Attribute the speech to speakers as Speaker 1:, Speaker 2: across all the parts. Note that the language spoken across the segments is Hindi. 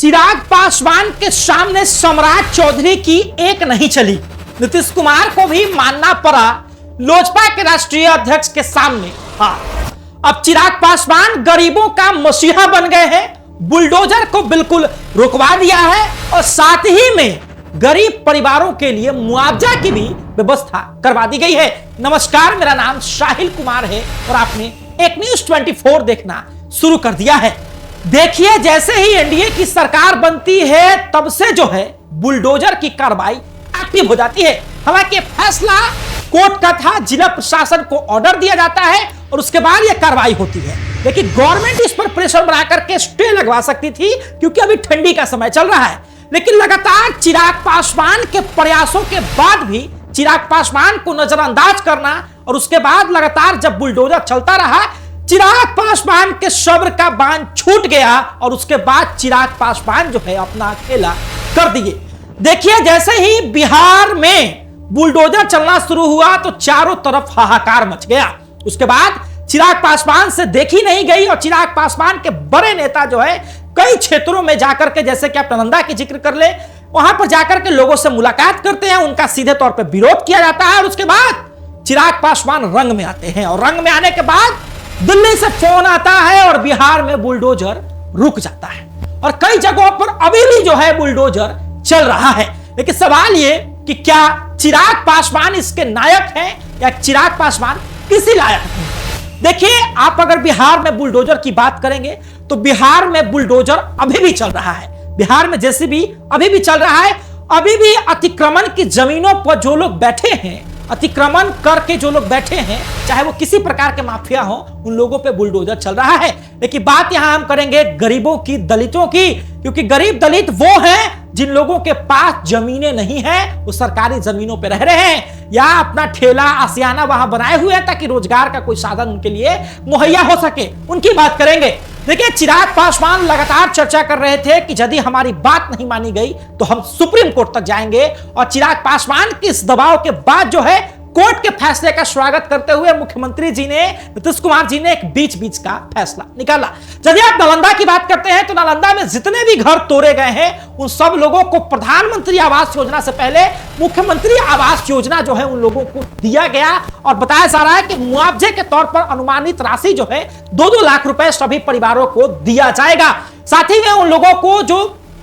Speaker 1: चिराग पासवान के सामने सम्राट चौधरी की एक नहीं चली। नीतीश कुमार को भी मानना पड़ा लोजपा के राष्ट्रीय अध्यक्ष के सामने। हाँ, अब चिराग पासवान गरीबों का मसीहा बन गए हैं। बुलडोजर को बिल्कुल रुकवा दिया है और साथ ही में गरीब परिवारों के लिए मुआवजा की भी व्यवस्था करवा दी गई है। नमस्कार, मेरा नाम साहिल कुमार है और आपने एक न्यूज 24 देखना शुरू कर दिया है। देखिए, जैसे ही एनडीए की सरकार बनती है तब से जो है बुलडोजर की कार्रवाई एक्टिव हो जाती है। हालांकि फैसला कोर्ट का था, जिला प्रशासन को ऑर्डर दिया जाता है और उसके बाद यह कार्रवाई होती है। लेकिन गवर्नमेंट इस पर प्रेशर बना करके स्टे लगवा सकती थी क्योंकि अभी ठंडी का समय चल रहा है। लेकिन लगातार चिराग पासवान के प्रयासों के बाद भी चिराग पासवान को नजरअंदाज करना और उसके बाद लगातार जब बुलडोजर चलता रहा, चिराग पासवान के सब्र का बांध छूट गया और उसके बाद चिराग पासवान जो है अपना खेला कर दिए। देखिए, जैसे ही बिहार में बुलडोजर चलना शुरू हुआ तो चारों तरफ हाहाकार मच गया। उसके बाद चिराग पासवान से देखी नहीं गई और चिराग पासवान के बड़े नेता जो है कई क्षेत्रों में जाकर के, जैसे कि आप नालंदा की जिक्र कर ले, वहां पर जाकर के लोगों से मुलाकात करते हैं, उनका सीधे तौर पर विरोध किया जाता है और उसके बाद चिराग पासवान रंग में आते हैं और रंग में आने के बाद दिल्ली से फोन आता है और बिहार में बुलडोजर रुक जाता है और कई जगहों पर अभी भी जो है बुलडोजर चल रहा है। लेकिन सवाल ये कि क्या चिराग पासवान इसके नायक हैं या चिराग पासवान किसी लायक नहीं? देखिए, आप अगर बिहार में बुलडोजर की बात करेंगे तो बिहार में बुलडोजर अभी भी चल रहा है। बिहार में जेसीबी अभी भी चल रहा है। अभी भी अतिक्रमण की जमीनों पर जो लोग बैठे हैं, अतिक्रमण करके जो लोग बैठे हैं, चाहे वो किसी प्रकार के माफिया हो, उन लोगों पे बुलडोजर चल रहा है। लेकिन बात यहां हम करेंगे गरीबों की, दलितों की, क्योंकि गरीब दलित वो हैं जिन लोगों के पास जमीनें नहीं हैं, वो सरकारी जमीनों पे रह रहे हैं या अपना ठेला आशियाना वहां बनाए हुए हैं ताकि रोजगार का कोई साधन उनके लिए मुहैया हो सके। उनकी बात करेंगे। देखिए, चिराग पासवान लगातार चर्चा कर रहे थे कि यदि हमारी बात नहीं मानी गई तो हम सुप्रीम कोर्ट तक जाएंगे और चिराग पासवान के इस दबाव के बाद जो है कोर्ट के फैसले का स्वागत करते हुए मुख्यमंत्री जी ने, नीतीश कुमार जी ने एक बीच बीच का फैसला निकाला। यदि आप नालंदा की बात करते हैं तो नालंदा में जितने भी घर तोड़े गए हैं उन सब लोगों को प्रधानमंत्री आवास योजना से पहले मुख्यमंत्री आवास योजना जो है उन लोगों को दिया गया और बताया जा रहा है कि मुआवजे के तौर पर अनुमानित राशि जो है 2-2 लाख रुपए सभी परिवारों को दिया जाएगा। साथ ही में उन लोगों को जो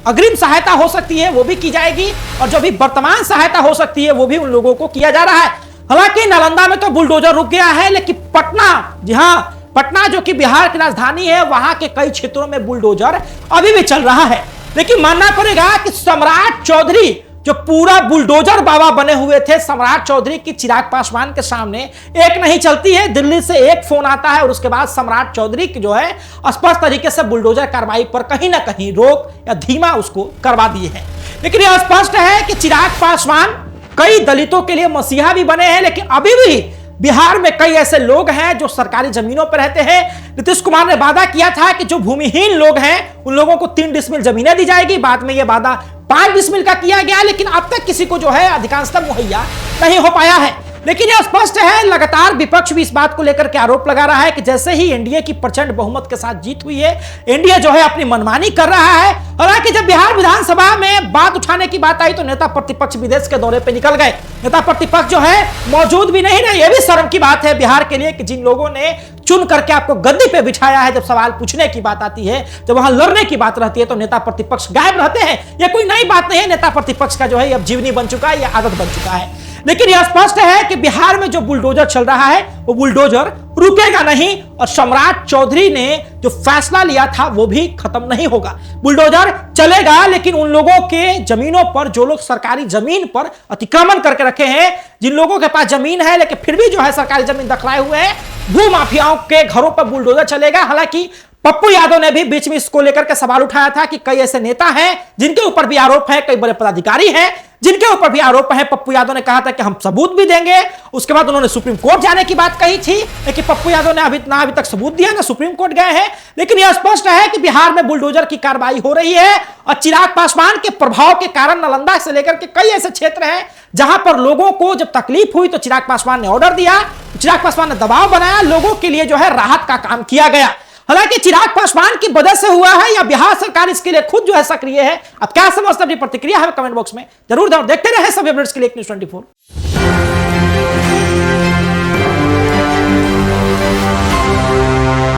Speaker 1: अग्रिम सहायता हो सकती है वो भी की जाएगी और जो भी वर्तमान सहायता हो सकती है वो भी उन लोगों को किया जा रहा है। हालांकि नालंदा में तो बुलडोजर रुक गया है, लेकिन पटना, जी हां, पटना जो कि बिहार की राजधानी है, वहां के कई क्षेत्रों में बुलडोजर अभी भी चल रहा है। लेकिन मानना पड़ेगा कि सम्राट चौधरी जो पूरा बुलडोजर बाबा बने हुए थे, सम्राट चौधरी की चिराग पासवान के सामने एक नहीं चलती है। दिल्ली से एक फोन आता है और उसके बाद सम्राट चौधरी की जो है स्पष्ट तरीके से बुलडोजर कार्रवाई पर कहीं ना कहीं रोक या धीमा उसको करवा दिए हैं। लेकिन यह स्पष्ट है कि चिराग पासवान कई दलितों के लिए मसीहा भी बने हैं, लेकिन अभी भी बिहार में कई ऐसे लोग हैं जो सरकारी जमीनों पर रहते हैं। नीतीश कुमार ने वादा किया था कि जो भूमिहीन लोग हैं उन लोगों को 3 डिसमिल जमीनें दी जाएगी। बाद में यह वादा 5 डिसमिल का किया गया, लेकिन अब तक किसी को जो है अधिकांशतः मुहैया नहीं हो पाया है। लेकिन यह स्पष्ट है, लगातार विपक्ष भी इस बात को लेकर के आरोप लगा रहा है कि जैसे ही एनडीए की प्रचंड बहुमत के साथ जीत हुई है, एनडीए जो है अपनी मनमानी कर रहा है। हालांकि जब बिहार विधानसभा में बात उठाने की बात आई तो नेता प्रतिपक्ष विदेश के दौरे पे निकल गए। नेता प्रतिपक्ष जो है मौजूद भी नहीं रहे। यह भी शर्म की बात है बिहार के लिए कि जिन लोगों ने चुन करके आपको गद्दी पे बिठाया है, जब सवाल पूछने की बात आती है, जब वहां लड़ने की बात रहती है तो नेता प्रतिपक्ष गायब रहते हैं। यह कोई नई बात नहीं है, नेता प्रतिपक्ष का जो है अब जीवनी बन चुका है, यह आदत बन चुका है। लेकिन यह स्पष्ट है कि बिहार में जो बुलडोजर चल रहा है वो बुलडोजर रुकेगा नहीं और सम्राट चौधरी ने जो फैसला लिया था वो भी खत्म नहीं होगा। बुलडोजर चलेगा, लेकिन उन लोगों के जमीनों पर, जो लोग सरकारी जमीन पर अतिक्रमण करके रखे हैं, जिन लोगों के पास जमीन है लेकिन फिर भी जो है सरकारी जमीन दखलाए हुए हैं, भू माफियाओं के घरों पर बुलडोजर चलेगा। हालांकि पप्पू यादव ने भी बीच में इसको लेकर के सवाल उठाया था कि कई ऐसे नेता हैं जिनके ऊपर भी आरोप है, कई बड़े पदाधिकारी हैं जिनके ऊपर भी आरोप है। पप्पू यादव ने कहा था कि हम सबूत भी देंगे। उसके बाद उन्होंने सुप्रीम कोर्ट जाने की बात कही थी, लेकिन पप्पू यादव ने अभी तक सबूत दिया, ना सुप्रीम कोर्ट गए हैं। लेकिन यह स्पष्ट है कि बिहार में बुलडोजर की कार्रवाई हो रही है और चिराग पासवान के प्रभाव के कारण नालंदा से लेकर के कई ऐसे क्षेत्र हैं जहां पर लोगों को जब तकलीफ हुई तो चिराग पासवान ने ऑर्डर दिया, चिराग पासवान ने दबाव बनाया, लोगों के लिए जो है राहत का काम किया गया। हालांकि चिराग पासवान की वजह से हुआ है या बिहार सरकार इसके लिए खुद जो है सक्रिय है, अब क्या समझते हैं, अपनी प्रतिक्रिया है कमेंट बॉक्स में जरूर देखते रहे सभी अपडेट्स के लिए न्यूज़ 24।